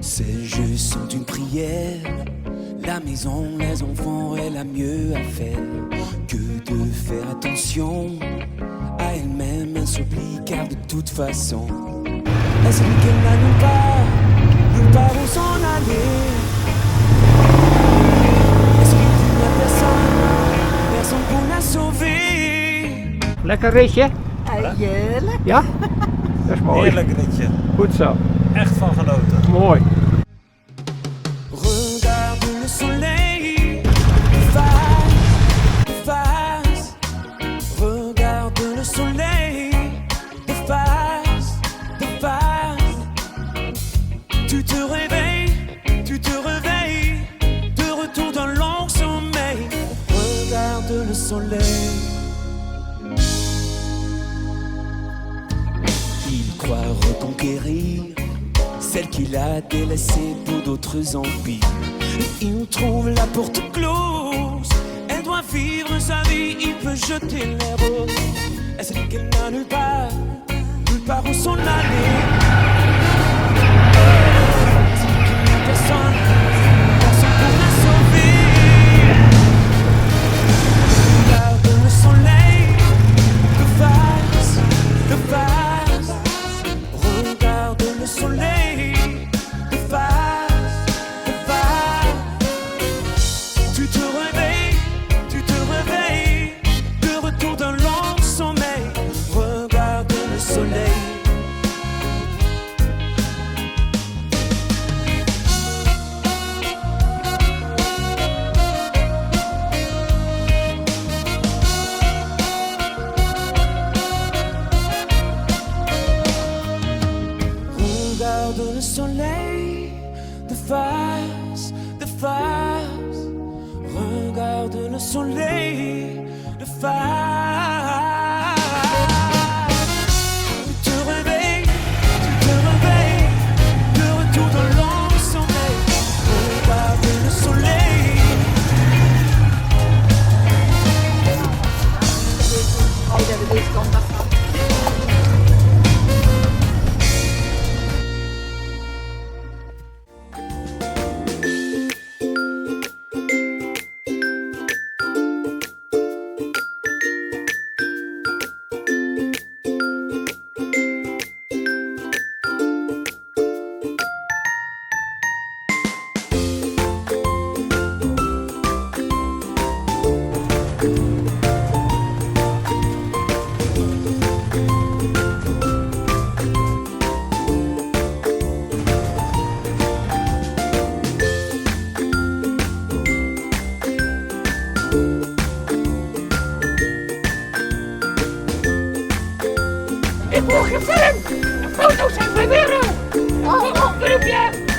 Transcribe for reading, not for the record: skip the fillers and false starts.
Ces jeux sont une prière. La maison, les enfants, elle a mieux à faire que de faire attention à elle-même. Elle s'oublie car de toute façon, elle se dit qu'elle n'a nulle part où s'en aller. Elle se dit qu'il n'y a personne pour la sauver. Lekker ritje? Heerlijk. Ja? Dat is mooi. Heerlijk ritje. Goed zo. Echt van genoten. Mooi. Regarde le soleil de face. Regarde le soleil de face. Tu te réveilles, de retour d'un long sommeil. Regarde le soleil. Il croit reconquérir celle qu'il a délaissée pour d'autres empires. Il trouve la porte close. Elle doit vivre sa vie, il peut jeter les roses. Elle sait qu'elle n'a nulle part où s'en aller. Elle sait qu'il n'y a personne pour la sauver. Regarde le soleil de face. Regarde le soleil de face. Tu te réveilles, de retour d'un long sommeil. Regarde le soleil. Regarde le soleil de face. Regarde le soleil de face. Tu te réveilles, de retour dans long sommeil. Regarde le soleil. Ik word gefilmd! De foto's zijn van weer! Oh, filmpje!